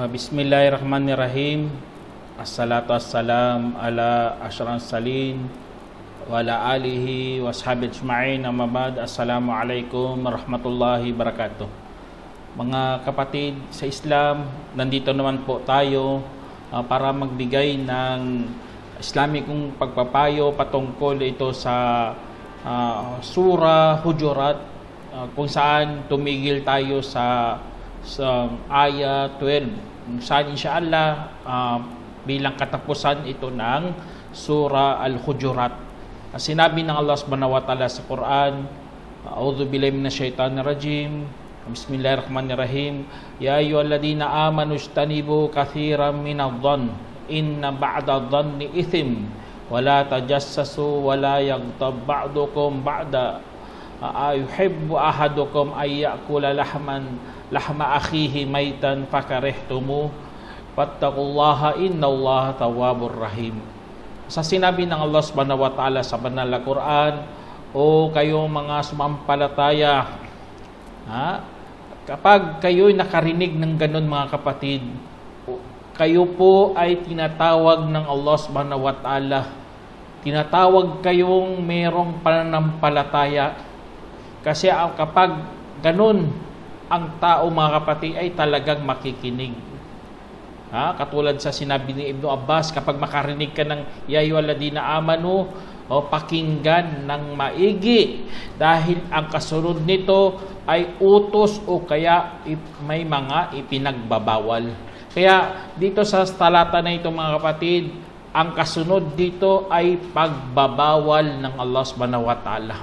Bismillahirrahmanirrahim. Assalatu wassalam ala asyrafil salin wa ala alihi wa sahbihi ajma'in. Amma ba'd. Assalamualaikum warahmatullahi wabarakatuh. Mga kapatid sa Islam, nandito naman po tayo para magbigay ng Islamikong pagpapayo patungkol ito sa Surah Hujurat, kung saan tumigil tayo sa ayah 12, saan insyaallah bilang katapusan ito ng Surah Al-Hujurat. Sinabi ng Allah Subhanahu wa Ta'ala sa Quran, A'udzu billahi minasyaitonir rajim. Bismillahirrahmanirrahim. Ya ayyuhalladzina amanu ijtanibu katsiran minadh-dhann inna ba'dadh-dhanni itsm wa la tajassasu wa la yaghtab ba'dukum ba'da ayuhibbu ahadukum ay ya'kula lahma akhihi maitan fakarihtumu fattaqullaha innallaha tawwabur rahim. Sa sinabi ng Allah Subhanahu wa Ta'ala sa banal na Quran, o kayong mga sumampalataya, kapag kayo'y nakarinig ng ganun mga kapatid, kayo po ay tinatawag ng Allah Subhanahu wa Ta'ala, tinatawag kayong merong pananampalataya. Kasi kapag ganun ang tao mga kapatid ay talagang makikinig. Katulad sa sinabi ni Ibn Abbas, kapag makarinig ka ng ya ayyuhalladhina amanu, pakinggan ng maigi, dahil ang kasunod nito ay utos o kaya may mga ipinagbabawal. Kaya dito sa talata na ito mga kapatid, ang kasunod dito ay pagbabawal ng Allah Subhanahu wa Ta'ala.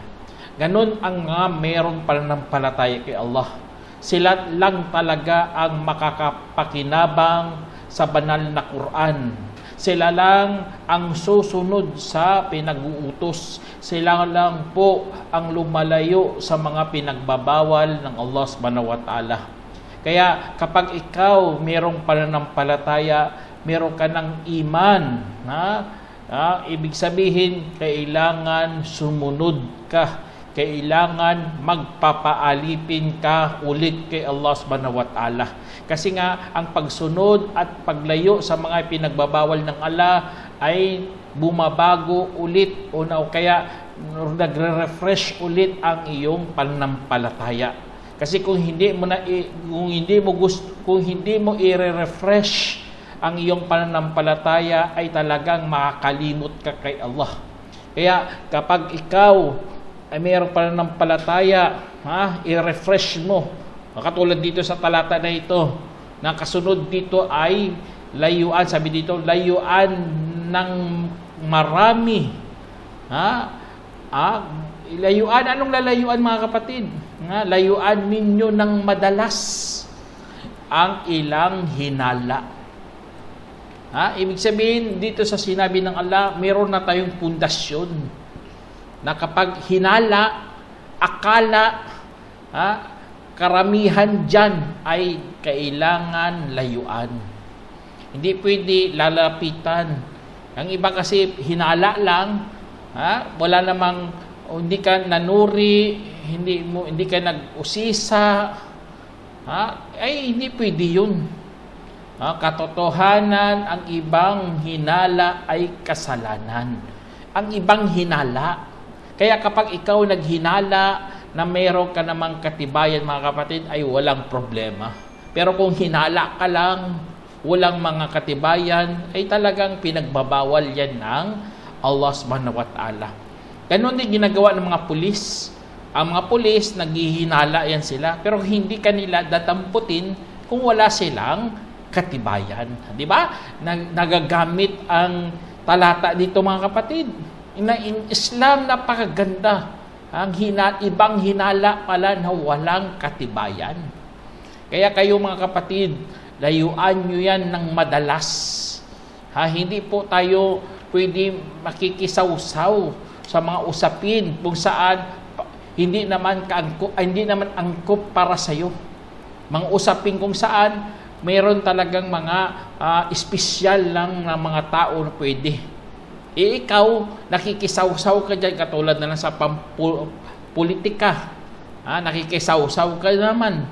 Ganun ang meron pananampalataya kay Allah. Sila lang talaga ang makakapakinabang sa banal na Quran. Sila lang ang susunod sa pinag-uutos. Sila lang po ang lumalayo sa mga pinagbabawal ng Allah Subhanahu wa Ta'ala. Kaya kapag ikaw merong pananampalataya, meron ka ng iman, ibig sabihin kailangan sumunod ka. Kailangan magpapaalipin ka ulit kay Allah Subhanahu wa Ta'ala. Kasi nga, ang pagsunod at paglayo sa mga pinagbabawal ng Allah ay bumabago ulit o kaya nagre-refresh ulit ang iyong pananampalataya. Kasi kung hindi mo i-refresh ang iyong pananampalataya ay talagang makakalimot ka kay Allah. Kaya kapag ikaw ay mayroon pananampalataya, i-refresh mo. Katulad dito sa talata na ito, na kasunod dito ay layuan, sabi dito, layuan ng marami. Layuan, anong lalayuan mga kapatid? Layuan ninyo ng madalas ang ilang hinala. Ibig sabihin, dito sa sinabi ng Allah, mayroon na tayong pundasyon na kapag hinala, akala, karamihan dyan ay kailangan layuan. Hindi pwede lalapitan. Ang iba kasi hinala lang, wala namang, hindi ka nanuri, hindi ka nag-usisa, ay hindi pwede yun. Katotohanan, ang ibang hinala ay kasalanan. Ang ibang hinala. Kaya kapag ikaw naghinala na mayroon ka namang katibayan mga kapatid, ay walang problema. Pero kung hinala ka lang, walang mga katibayan, ay talagang pinagbabawal yan ng Allah Subhanahu wa Ta'ala. Ganon din ginagawa ng mga pulis. Ang mga pulis, naghihinala yan sila, pero hindi kanila datamputin kung wala silang katibayan. Di ba? Nagagamit ang talata dito mga kapatid. In Islam, napakaganda. Ang ibang hinala pala na walang katibayan. Kaya kayo mga kapatid, layuan nyo yan ng madalas. Hindi po tayo pwede makikisawsaw sa mga usapin kung saan hindi naman angkop para sa iyo. Mga usapin kung saan mayroon talagang mga espesyal lang na mga tao na pwede. Ikaw, nakikisaw-saw ka dyan, katulad na lang sa politika. Nakikisaw-saw ka naman.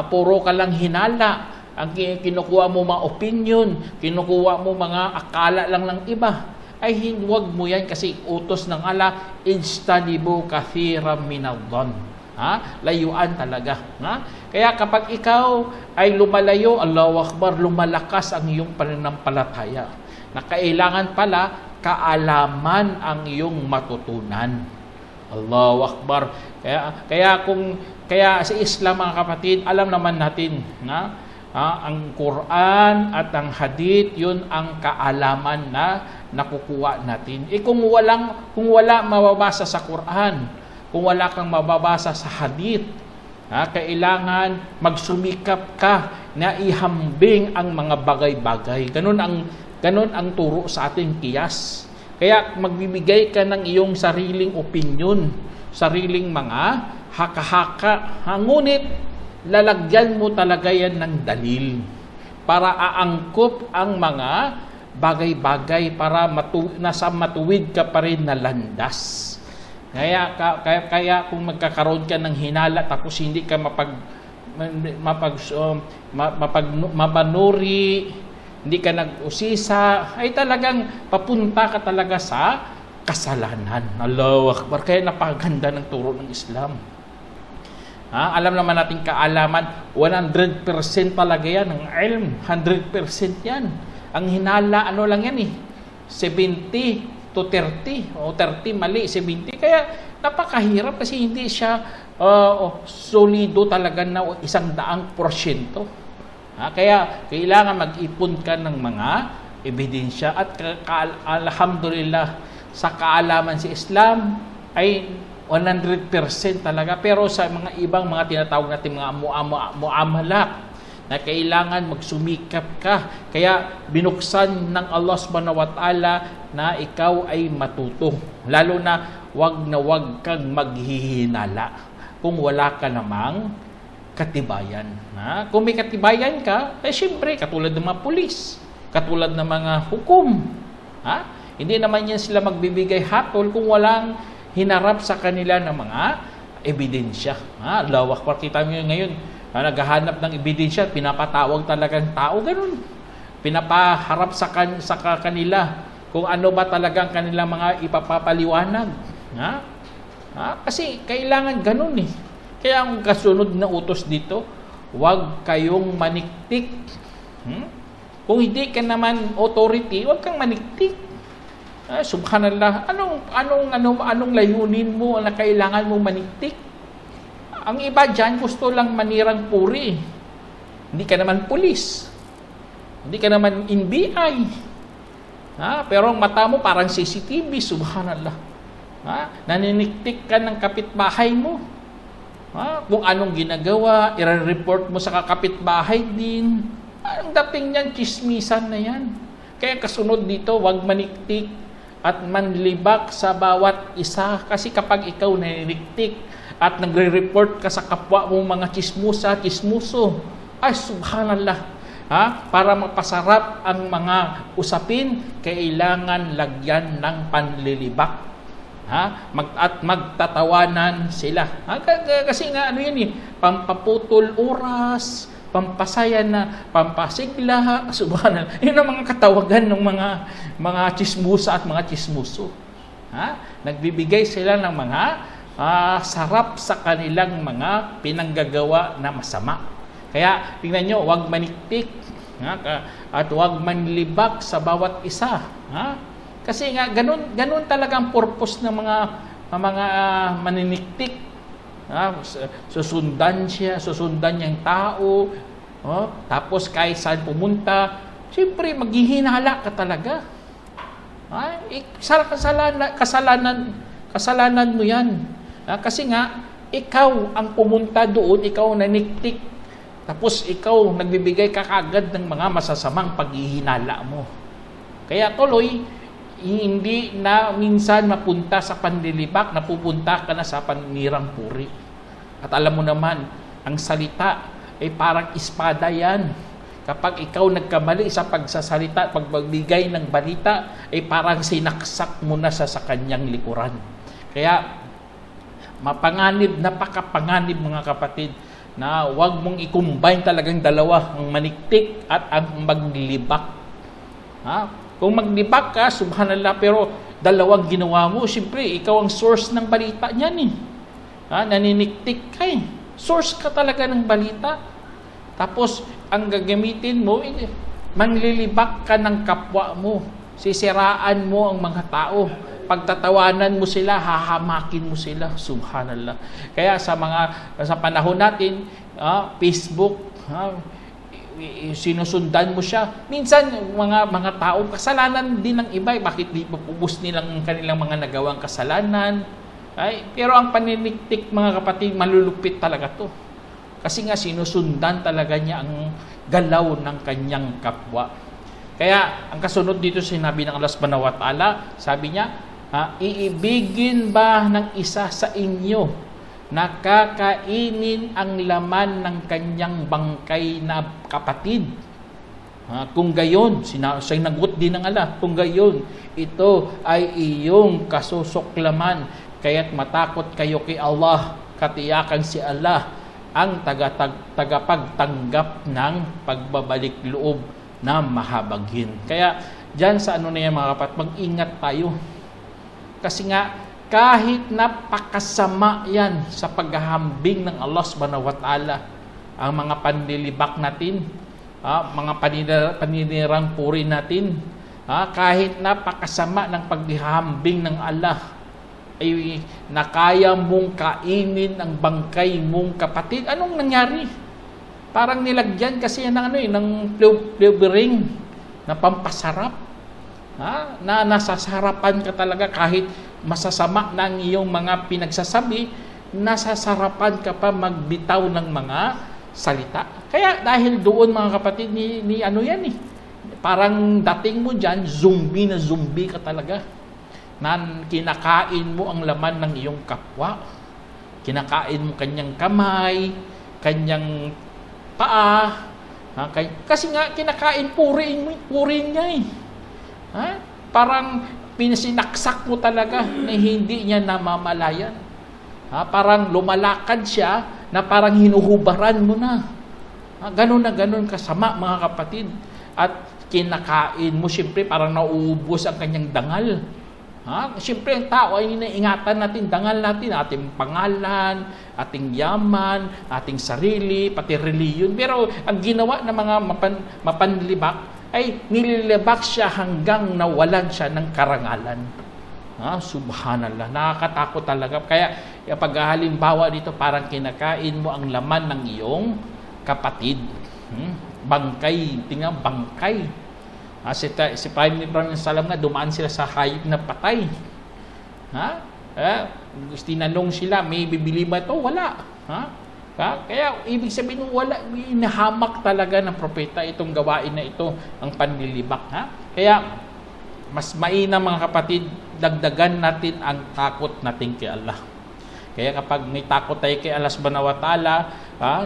Puro ka lang hinala. Ang kinukuha mo mga opinion, kinukuha mo mga akala lang ng iba. Ay huwag mo yan kasi utos ng Allah, ijtanibu kathiran minadh-dhann. Layuan talaga. Kaya kapag ikaw ay lumalayo, Allahu Akbar, lumalakas ang iyong pananampalataya. Na kailangan pala kaalaman ang iyong matutunan. Allahu Akbar. Kaya sa Islam, mga kapatid, alam naman natin na ang Quran at ang Hadith, yun ang kaalaman na nakukuha natin. Kung wala mababasa sa Quran, kung wala kang mababasa sa Hadith, kailangan magsumikap ka na ihambing ang mga bagay-bagay. Ganun ang turo sa ating kiyas. Kaya magbibigay ka ng iyong sariling opinion, sariling mga haka-haka. Ngunit lalagyan mo talaga yan ng dalil para aangkop ang mga bagay-bagay para nasa matuwid ka pa rin na landas. Kaya kung magkakaroon ka ng hinala tapos hindi ka mapanuri, hindi ka nag-usisa, ay talagang papunta ka talaga sa kasalanan. Allahu Akbar. Kaya napakaganda ng turo ng Islam. Alam naman natin kaalaman, 100% talaga yan. Ang ilm, 100% yan. Ang hinala, ano lang yan 70 to 30. O 30, mali, 70. Kaya napakahirap kasi hindi siya solido talaga na 100%. Kaya kailangan mag-ipon ka ng mga ebidensya. At alhamdulillah, sa kaalaman sa Islam ay 100% talaga. Pero sa mga ibang mga tinatawag natin mga muamalat na kailangan magsumikap ka. Kaya binuksan ng Allah subhanahu wa ta'ala na ikaw ay matuto. Lalo na wag kang maghihinala kung wala ka namang katibayan. Kung may katibayan ka, syempre katulad ng mga pulis, katulad ng mga hukom. Hindi naman yan sila magbibigay hatol kung walang hinarap sa kanila ng mga ebidensya. Allahu Akbar, kita mo ngayon, naghahanap ng ebidensya, pinapatawag talagang tao, ganun. Pinapaharap sa kanila kung ano ba talagang kanilang mga ipapapaliwanag. Kasi kailangan ganun Kaya ang kasunod na utos dito, huwag kayong maniktik. Kung hindi ka naman authority, huwag kang maniktik. Subhanallah, anong layunin mo na kailangan mo maniktik? Ang iba dyan gusto lang manirang puri. Hindi ka naman pulis. Hindi ka naman NBI. Pero ang mata mo parang CCTV, subhanallah. Naniniktik ka ng kapitbahay mo. Kung anong ginagawa, i-report mo sa kapitbahay din. Ang dating niyan, chismisan na yan. Kaya kasunod dito, huwag maniktik at manlibak sa bawat isa. Kasi kapag ikaw naniniktik at nagre-report ka sa kapwa mo mga chismuso, ay subhanallah, para mapasarap ang mga usapin, kailangan lagyan ng panlilibak. At magtatawanan sila. Kasi nga pampaputol oras, pampasaya na, pampasigla, subhanallah. Yun ang mga katawagan ng mga chismusa at mga chismuso. Nagbibigay sila ng mga sarap sa kanilang mga pinanggagawa na masama. Kaya tingnan nyo, huwag maniktik at huwag manlibak sa bawat isa. Kasi nga ganun talaga ang purpose ng mga maniniktik. Susundan niya yung tao. Tapos kahit saan pumunta, siyempre maghihinala ka talaga. Kasalanan mo yan. Kasi nga, ikaw ang pumunta doon, ikaw naniktik. Tapos ikaw nagbibigay ka kagad ng mga masasamang paghihinala mo. Kaya tuloy, hindi na minsan mapunta sa panlilibak, napupunta ka na sa panirang puri. At alam mo naman, ang salita parang espada yan. Kapag ikaw nagkamali sa pagsasalita, pagbibigay ng balita, parang sinaksak mo na sa kanyang likuran. Kaya, mapanganib, napakapanganib mga kapatid, na huwag mong i-combine talagang dalawa, ang maniktik at ang maglibak. Kung maglibak ka, subhanallah, pero dalawang ginawa mo, siyempre, ikaw ang source ng balita niyan eh. Naniniktik ka eh. Source ka talaga ng balita. Tapos, ang gagamitin mo, manglilibak ka ng kapwa mo. Sisiraan mo ang mga tao. Pagtatawanan mo sila, hahamakin mo sila. Subhanallah. Kaya sa panahon natin, Facebook, sinusundan mo siya. Minsan, mga tao, kasalanan din ng iba. Bakit di pupubos nilang kanilang mga nagawang kasalanan? Pero ang paniniktik, mga kapatid, malulupit talaga to. Kasi nga sinusundan talaga niya ang galaw ng kanyang kapwa. Kaya ang kasunod dito sinabi ng Allah Subhanahu wa Ta'ala, sabi niya, iibigin ba ng isa sa inyo na kakainin ang laman ng kanyang bangkay na kapatid? Kung gayon, sinagot din ng Allah, kung gayon, ito ay iyong kasusuklaman, kaya't matakot kayo kay Allah, katiyakan si Allah ang tagapagtanggap ng pagbabalik loob na mahabagin. Kaya dyan sa ano na yan mga kapatid, mag-ingat tayo. Kasi nga, kahit napakasama yan sa paghahambing ng Allah Subhanahu wa Ta'ala, ang mga panlilibak natin, mga paninirang puri natin, kahit napakasama ng paghahambing ng Allah, ay nakaya mong kainin ang bangkay mong kapatid. Anong nangyari? Parang nilagyan kasi yan ng flavoring na pampasarap. Na nasasarapan ka talaga kahit masasama na ang iyong mga pinagsasabi, nasasarapan ka pa magbitaw ng mga salita. Kaya dahil doon mga kapatid, ni ano yan eh. Parang dating mo dyan, zombie ka talaga. Na kinakain mo ang laman ng iyong kapwa. Kinakain mo kanyang kamay, kanyang paa. Kasi nga, kinakain purin niya eh. Parang pinasinaksak mo talaga na hindi niya namamalayan. Parang lumalakad siya na parang hinuhubaran mo na. Ganun na ganun kasama mga kapatid. At kinakain mo, siyempre parang nauubos ang kanyang dangal. Siyempre ang tao ay inaingatan natin, dangal natin, ating pangalan, ating yaman, ating sarili, pati reliyon. Pero ang ginawa ng mga mapanlibak ay nililibak siya hanggang nawalan siya ng karangalan. Subhanallah, nakakatakot talaga. Kaya pag halimbawa dito, parang kinakain mo ang laman ng iyong kapatid. Bangkay, tingnan, bangkay. Si Prime Minister Salam nga, dumaan sila sa hayop na patay. Tinanong sila, may bibili ba ito? Wala. Kaya, ibig sabihin, wala, inahamak talaga ng propeta itong gawain na ito, ang panlilibak. Kaya, mas mainam mga kapatid, dagdagan natin ang takot natin kay Allah. Kaya kapag may takot tayo kay Allah Subhanahu wa Ta'ala,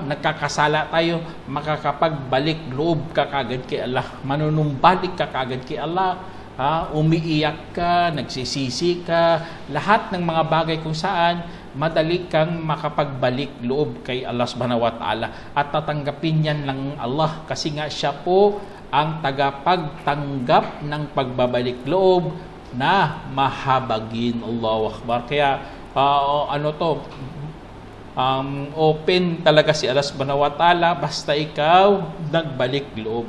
nagkakasala tayo, makakapagbalik loob ka kagad kay Allah. Manunumbalik ka kagad kay Allah. Umiiyak ka, nagsisisi ka, lahat ng mga bagay kung saan madali kang makapagbalik loob kay Allah Subhanahu wa Ta'ala. At tatanggapin yan ng Allah kasi nga siya po ang tagapagtanggap ng pagbabalik loob na mahabagin. Allahu Akbar. Kaya open talaga si Allah Subhanahu wa Ta'ala basta ikaw nagbalik loob.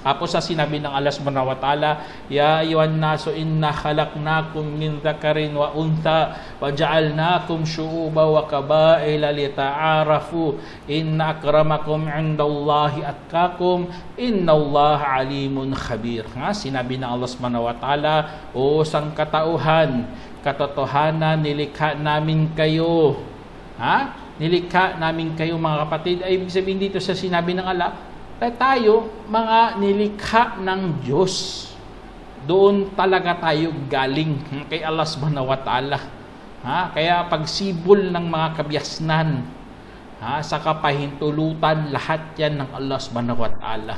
Tapos sa sinabi ng Allah Subhanahu wa Ta'ala, ya ayyuhan nasu inna khalaqnakum min dhakarin wa untha wa ja'alnakum syu'uban wa qabaila lita'arafu inna akramakum 'indallahi atqakum innallaha alimun khabir. Sinabi ng Allah Subhanahu wa Ta'ala, o sangkatauhan, katotohanan, nilikha namin kayo. Nilikha namin kayo mga kapatid. Ay ibig sabihin dito sa sinabi ng Allah, tayo mga nilikha ng Diyos. Doon talaga tayo galing kay Allah Subhanahu wa Ta'ala. Kaya pagsibol ng mga kabyasnan, sa kapahintulutan, lahat yan ng Allah subhanahu wa ta'ala.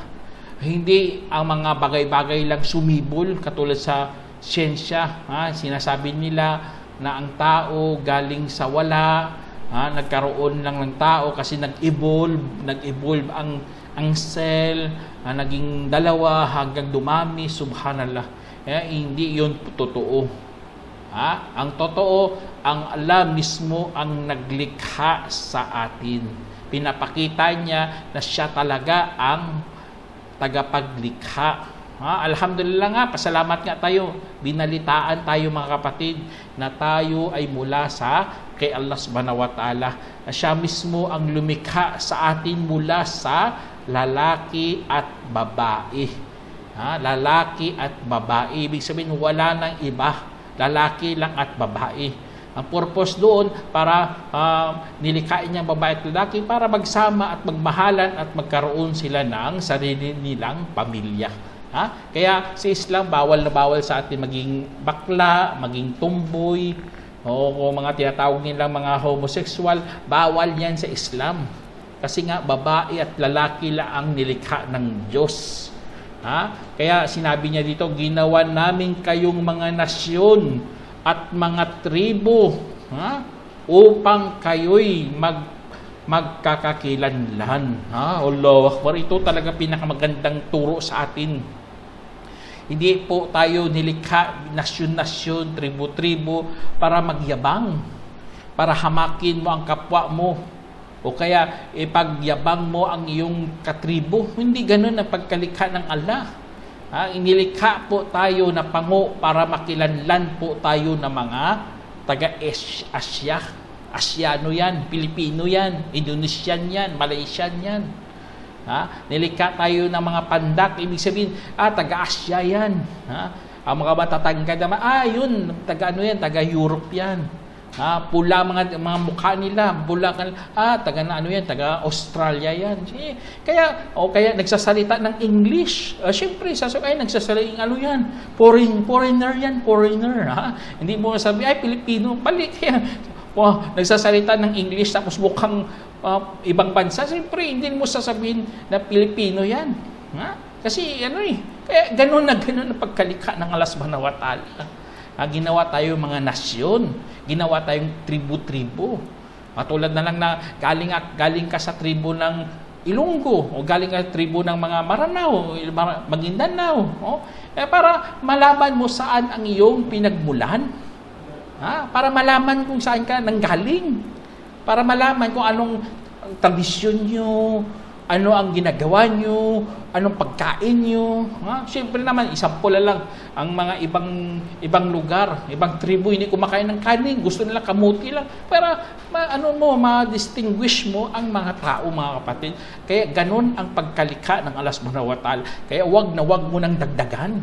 Hindi ang mga bagay-bagay lang sumibol katulad sa siyensya. Sinasabi nila na ang tao galing sa wala, nagkaroon lang ng tao kasi nag-evolve ang cell, naging dalawa hanggang dumami, subhanallah. Hindi yun totoo. Ang totoo, ang Allah mismo ang naglikha sa atin. Pinapakita niya na siya talaga ang tagapaglikha. Alhamdulillah nga, pasalamat nga tayo. Binalitaan tayo mga kapatid na tayo ay mula sa kay Allah subhanahu wa ta'ala. Na siya mismo ang lumikha sa atin mula sa lalaki at babae. Lalaki at babae. Ibig sabihin, wala nang iba. Lalaki lang at babae. Ang purpose doon para nilikhain niya babae at lalaki para magsama at magmahalan at magkaroon sila ng sarili nilang pamilya. Kaya sa Islam, bawal na bawal sa atin maging bakla, maging tumboy, o mga tinatawag nilang mga homosexual. Bawal yan sa Islam. Kasi nga, babae at lalaki lang ang nilikha ng Diyos. Kaya sinabi niya dito, ginawa namin kayong mga nasyon at mga tribo upang kayo'y magkakakilanlan. Allahu Akbar. Ito talaga pinakamagandang turo sa atin. Hindi po tayo nilikha nasyon-nasyon, tribo-tribo para magyabang, para hamakin mo ang kapwa mo, o kaya ipagyabang mo ang iyong katribo. Hindi ganun ang pagkalikha ng Allah. Inilikha po tayo na pango para makilanlan po tayo ng mga taga-Asya. Asyano yan, Pilipino yan, Indonesian yan, Malaysian yan. Nilikha tayo ng mga pandak, ibig sabihin, taga-Asya yan. Ang mga matatangkad naman, yun, taga-ano yan, taga-Europe yan. Pula mga mukha nila, pula taga na ano yan, taga-Australia yan. Kaya nagsasalita ng English. Siyempre, nagsasalita ng ano yan, foreigner yan, foreigner. Hindi mo sabi, Pilipino, balik. Nagsasalita ng English tapos mukhang ibang bansa, siyempre hindi mo sasabihin na Pilipino yan. Kasi kaya ganun na pagkalikha ng Allah subhanahu wa ta'ala. Ginawa tayo mga nasyon, ginawa tayong tribu-tribu. Tulad na lang na galing ka sa tribu ng Ilonggo o galing ka sa tribu ng mga Maranao, Maguindanao, para malaman mo saan ang iyong pinagmulan. Para malaman kung saan ka nanggaling. Para malaman kung anong tradisyon nyo, ano ang ginagawa nyo, anong pagkain nyo. Siyempre naman, isampula lang ang mga ibang lugar, ibang tribu, hindi kumakain ng kanin, gusto nila kamuti lang. Para ma-distinguish mo ang mga tao, mga kapatid. Kaya ganun ang pagkalikha ng Allah subhanahu wa ta'ala. Kaya wag mo nang dagdagan.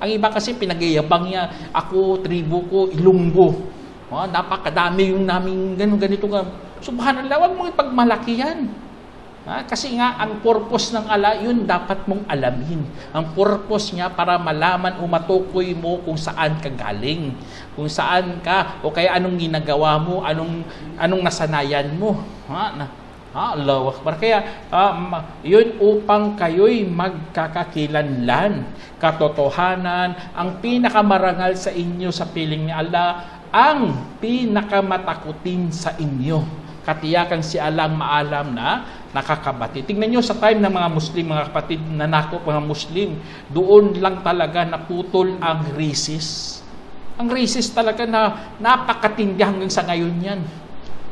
Ang iba kasi pinagayabang niya, ako, tribu ko, Ilonggo. Napakadami yung naming ganito. Subhanallah, wag mong ipagmalaki yan. Kasi nga, ang purpose ng Allah, yun dapat mong alamin. Ang purpose niya para malaman o matukoy mo kung saan ka galing. Kung saan ka, o kaya anong ginagawa mo, anong nasanayan mo. Allahu Akbar. Kaya, yun upang kayo'y magkakakilanlan. Katotohanan, ang pinakamarangal sa inyo sa piling ni Allah, ang pinakamatakutin sa inyo. Katiyakan si Allah maalam na nakakabati. Tingnan nyo sa time ng mga Muslim, mga kapatid, nanakop mga Muslim, doon lang talaga naputol ang racist. Ang racist talaga na napakatindi hanggang sa ngayon yan.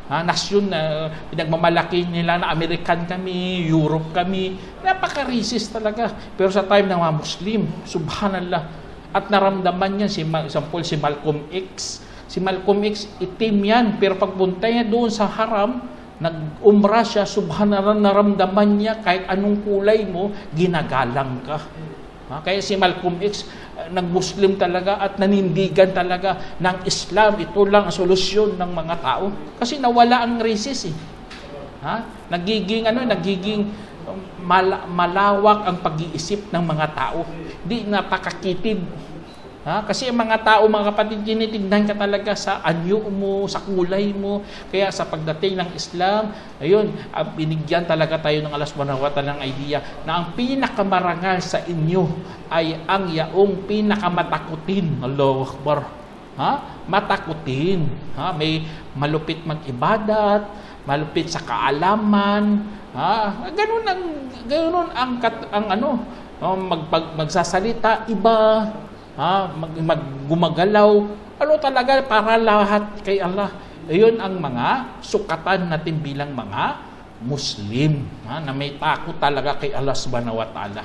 Nasyon na pinagmamalaki nila na American kami, Europe kami, napaka-racist talaga. Pero sa time ng mga Muslim, subhanallah, at naramdaman niya, example, si Malcolm X. Si Malcolm X, itim yan, pero pagpunta niya doon sa haram, nag-umrah siya, subhanallah, naramdaman niya kahit anong kulay mo, ginagalang ka. Kaya si Malcolm X, nag-Muslim talaga at nanindigan talaga ng Islam. Ito lang ang solusyon ng mga tao. Kasi nawala ang racist eh. Nagiging malawak ang pag-iisip ng mga tao. Di napakakitid. Kasi ang mga tao, mga kapatid, tinitignan ka talaga sa anyo mo, sa kulay mo. Kaya sa pagdating ng Islam, ayun, binigyan talaga tayo ng Allah subhanahu wa ta'ala ng idea na ang pinakamarangal sa inyo ay ang yaong pinakamatakutin. Allahu Akbar. Matakutin. May malupit mag-ibadat, malupit sa kaalaman. Ganun ang magsasalita, iba. Gumagalaw, talaga para lahat kay Allah. Ayun ang mga sukatan natin bilang mga Muslim, na may takot talaga kay Allah subhanahu wa ta'ala.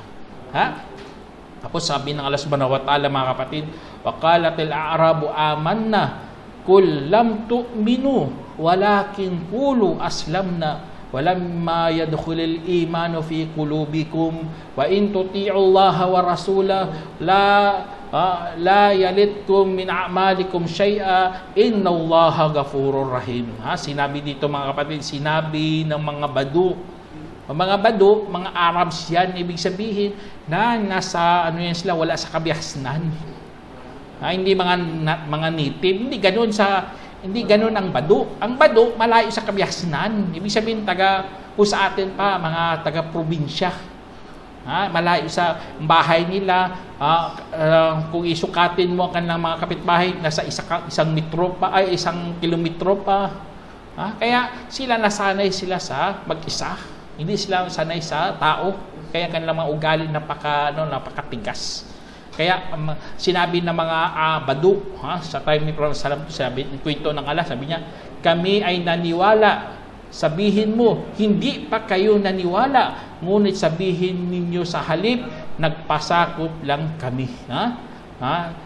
Tapos sabi ng Allah subhanahu wa ta'ala, mga kapatid, waqalatil a'rabu amanna qul lam tu'minu walakin qulu aslamna walamma yadkhulul imanu fi qulubikum wa in tuti'u Allah wa rasulahu la yalitkum min a'malikum syai'a innallaha ghafurur rahim. Sinabi dito, mga kapatid, sinabi ng mga Badu. Ang mga Badu, mga Arabs yan, ibig sabihin na nasa yan sila, wala sa kabihasnan. Hindi mga native, hindi ganoon ang Badu. Ang Badu malayo sa kabihasnan. Ibig sabihin sa atin pa, mga taga-probinsya. Malayo sa bahay nila. Kung isukatin mo ang mga kapitbahay, nasa isang metro pa, ay isang kilometro pa. Kaya sila nasanay sila sa mag-isa. Hindi sila sanay sa tao. Kaya kanilang mga ugali napakatigas. Kaya sinabi ng mga Badu, sa time ni Prophet Sallam, sabi ng kwento ng Allah, sabi niya, kami ay naniwala. Sabihin mo, hindi pa kayo naniwala, ngunit sabihin ninyo sa halip, nagpasakop lang kami.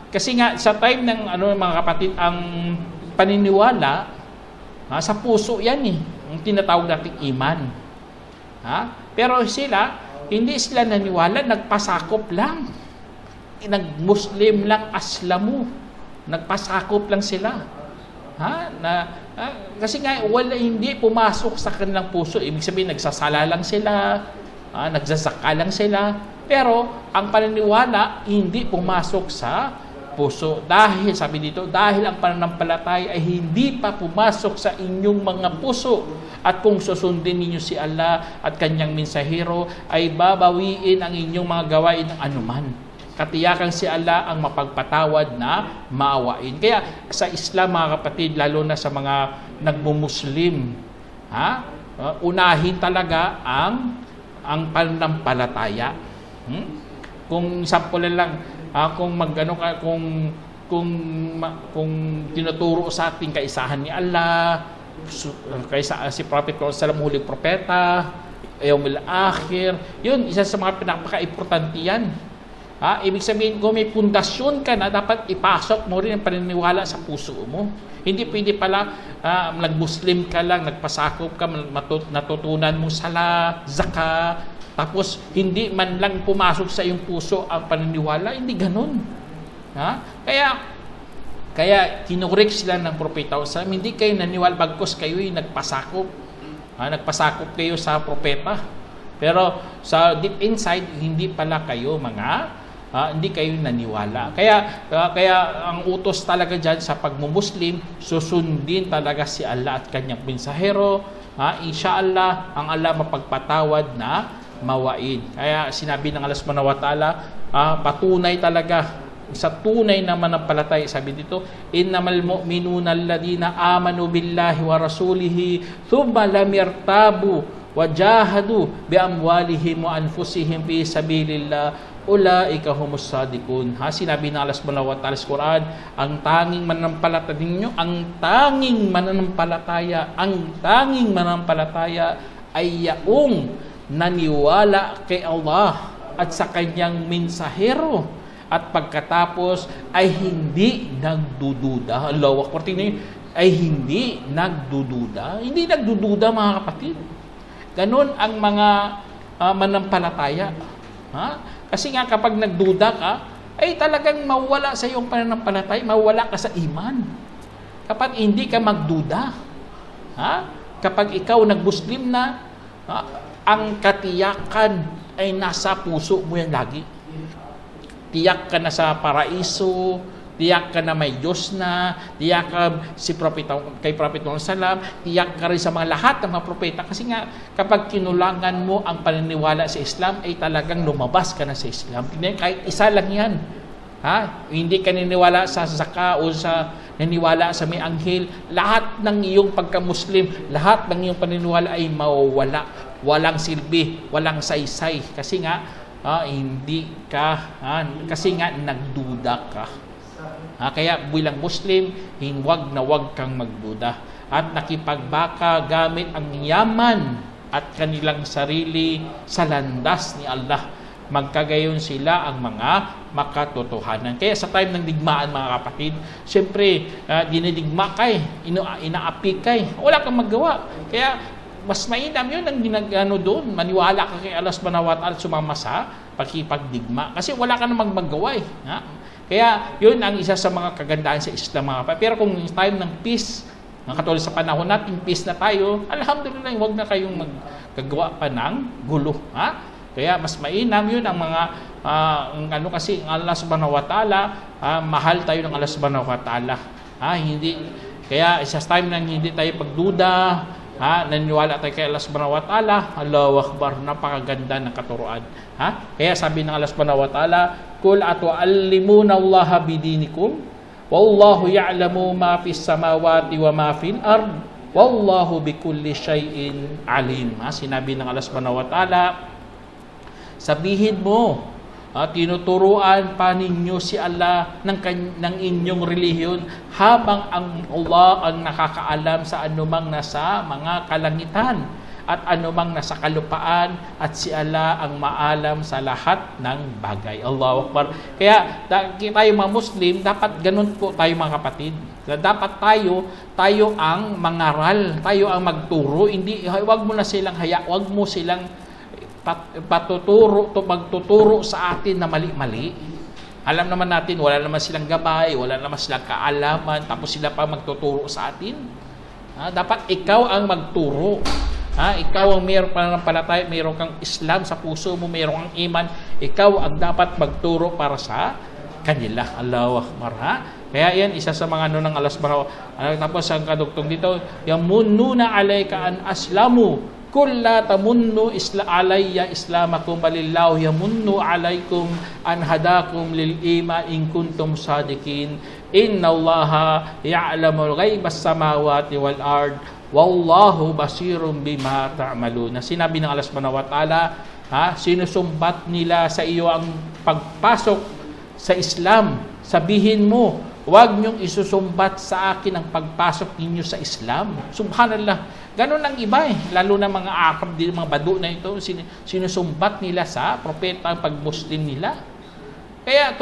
Kasi nga, sa time ng mga kapatid, ang paniniwala, sa puso yan ang tinatawag nating iman. Pero sila, hindi sila naniwala, nagpasakop lang. Nag-Muslim lang, aslamu. Nagpasakop lang sila. Kasi nga hindi pumasok sa kanilang puso. Ibig sabihin nagsasala lang sila, nagsasaka lang sila, pero ang paniniwala hindi pumasok sa puso. Dahil sabi dito, dahil ang pananampalataya ay hindi pa pumasok sa inyong mga puso, at kung susundin ninyo si Allah at kanyang mensahero ay babawiin ang inyong mga gawain ng anuman. Katiyakan si Allah ang mapagpatawad na maawain. Kaya sa Islam, mga kapatid, lalo na sa mga nagmumuslim, unahin talaga ang pananampalataya. Kung sample lang, kung tinuturo sa ating kaisahan ni Allah, si Prophet Sallam, huling propeta, Yawmul Akhir, yun, isa sa mga pinaka-importante yan. Ibig sabihin, kung may pundasyon ka na, dapat ipasok mo rin ang paniniwala sa puso mo. Hindi pwede pala nag-Muslim ka lang, nagpasakop ka, natutunan mo sala, zaka, tapos hindi man lang pumasok sa iyong puso ang paniniwala. Hindi ganun. Kaya kinurek sila ng propeta sa hindi kayo naniwala, bagkos kayo'y nagpasakop. Nagpasakop kayo sa propeta. Pero sa deep inside, hindi pala kayo hindi kayo naniwala. Kaya ang utos talaga dyan sa pagmumuslim, susundin talaga si Allah at kanyang mensahero. Inshallah, ang Allah mapagpatawad na mawaid. Kaya sinabi ng Allah subhanahu wa ta'ala, patunay talaga sa tunay na manampalataya. Sabi dito, innamal mu'minuna alladhina amanu billahi wa rasulihi thumma lam yartabu wa jahadu bi amwalihim wa anfusihim fi sabilillah ulaika humus sadiqun. Sinabi ng Allah subhanahu wa ta'ala sa Quran, ang tanging mananampalataya ay yaong naniwala kay Allah at sa kanyang mensahero, at pagkatapos ay hindi nagdududa. Allahu Akbar. Ay hindi nagdududa. Hindi nagdududa, mga kapatid. Ganon ang mga manampalataya. Kasi nga kapag nagduda ka, ay talagang mawala sa iyong pananampalataya, mawala ka sa iman. Kapag hindi ka magduda, kapag ikaw nag-Muslim na, ang katiyakan ay nasa puso mo yan lagi. tiyak ka na sa paraiso, tiyak ka na may Diyos na, tiyak ka kay Prophet Muhammad Sallam, tiyak ka rin sa mga lahat ng mga propeta. Kasi nga, kapag kinulangan mo ang paniniwala sa Islam, ay talagang lumabas ka na sa Islam. Kahit isa lang yan. Ha? Hindi ka niniwala sa zaka o sa naniwala sa may anghel, lahat ng iyong pagka-Muslim, lahat ng iyong paniniwala ay mawawala. Walang silbi, walang saysay. Kasi nga, hindi ka, kasi nga nagduda ka. Kaya bilang Muslim, wag kang magduda. At nakipagbaka gamit ang yaman at kanilang sarili sa landas ni Allah. Magkagayon sila ang mga makatotohanan. Kaya sa time ng digmaan, mga kapatid, siyempre, dinidigma kay, inaapi kay, wala kang magawa. Kaya, mas mainam yun ang ginagano doon. Maniwala ka kay Allah subhanahu wa ta'ala, sumama sa pagkipagdigma. Kasi wala ka namang magawa eh. Kaya, yun ang isa sa mga kagandahan sa Islam, mga kapatid. Pero kung time ng peace, katulad sa panahon natin, peace na tayo, alhamdulillah, huwag na kayong maggagawa pa ng gulo. Kaya mas mainam yun ang mga kasi ang Allah subhanahu wa ta'ala, mahal tayo ng Allah subhanahu wa ta'ala. Hindi kaya sa time nang hindi tayo pagduda, naniwala tayo kay Allah subhanahu wa ta'ala, Allahu akbar, napakaganda ng katuruan. Kaya sabi ng Allah subhanahu wa ta'ala, kul atu'allimuna Allah bidinikum wallahu ya'lamu ma fis samawati wa ma fil ard wallahu bikulli syai'in alim. Sinabi ng Allah subhanahu wa ta'ala, sabihin mo, tinuturuan pa ninyo si Allah ng inyong relihiyon habang ang Allah ang nakakaalam sa anumang nasa mga kalangitan at anumang nasa kalupaan at si Allah ang maalam sa lahat ng bagay. Allahu Akbar. Kaya tayo mga Muslim, dapat ganun po tayo mga kapatid. Dapat tayo ang mangaral, tayo ang magturo. Hindi, wag mo na silang wag mo silang magtuturo sa atin na mali-mali. Alam naman natin, wala naman silang gabay, wala naman silang kaalaman, tapos sila pa magtuturo sa atin. Dapat ikaw ang magturo. Ikaw ang mayroong pananampalataya, mayroong kang Islam sa puso mo, mayroong kang iman, ikaw ang dapat magturo para sa kanila. Allahu Akbar. Kaya yan, isa sa mga ng Allah subhanahu wa ta'ala. Tapos ang kadugtong dito, yamunnuna alayka an aslamu kul la tamunnu alayya islamakum balillahu yamunnu alaykum an hadakum lil iman in kuntum sadiqin innallaha ya'lamul ghaibas samawati wal ard wallahu basirun bima ta'malun. Sinabi ng Allah subhanahu wa ta'ala, sinusumbat nila sa iyo ang pagpasok sa Islam. Sabihin mo, huwag niyong isusumbat sa akin ang pagpasok ninyo sa Islam. Subhanallah. Ganon ang iba lalo na mga akab, mga badu na ito, sinusumbat nila sa propeta ang pag-Muslim nila. Kaya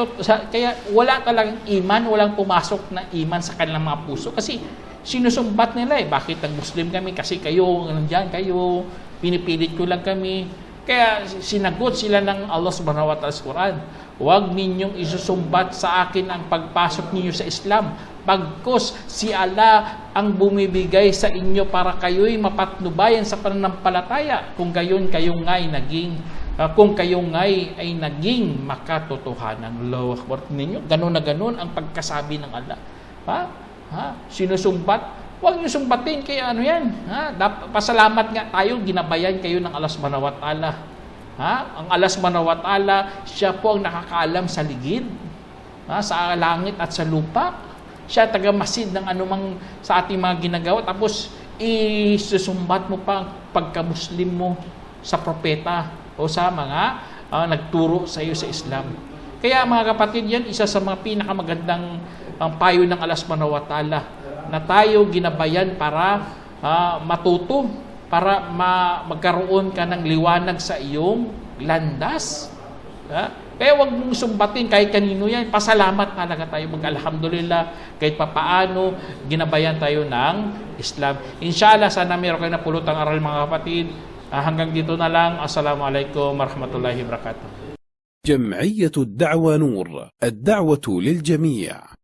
wala talagang iman, walang pumasok na iman sa kanilang mga puso. Kasi sinusumbat nila bakit nag-Muslim kami? Kasi kayo, nandiyan kayo, pinipilit ko lang kami. Kaya sinagot sila ng Allah subhanahu wa ta'ala sa Quran, huwag ninyong isusumbat sa akin ang pagpasok ninyo sa Islam. Pagkos si Allah ang bumibigay sa inyo para kayo'y mapatnubayan sa pananampalataya kung gayon kayong nga'y ay naging makatotohanan. Allahu Akbar. Ninyo, ganon na ganon ang pagkasabi ng Allah. Sinusumbat, huwag niyo sumbatin kaya ano yan. Pasalamat nga tayo, ginabayan kayo ng Allah subhanahu wa ta'ala. Ang Allah subhanahu wa ta'ala, siya po ang nakakaalam sa ligid, sa langit at sa lupa. Siya taga-masid ng anumang sa ating mga ginagawa. Tapos, isusumbat mo pa ang pagka-Muslim mo sa propeta o sa mga nagturo sa iyo sa Islam. Kaya mga kapatid, yan isa sa mga pinakamagandang payo ng Allah subhanahu wa ta'ala na tayo ginabayan para matuto, para magkaroon ka ng liwanag sa iyong landas. Kaya huwag mong sumbatin kahit kanino yan. Pasalamat talaga tayo, mag-alhamdulillah, kahit papaano ginabayan tayo ng Islam. Inshallah, sana meron kayo napulutang aral mga kapatid. Hanggang dito na lang. Assalamualaikum warahmatullahi wabarakatuh. جمعية الدعوة نور، الدعوة للجميع.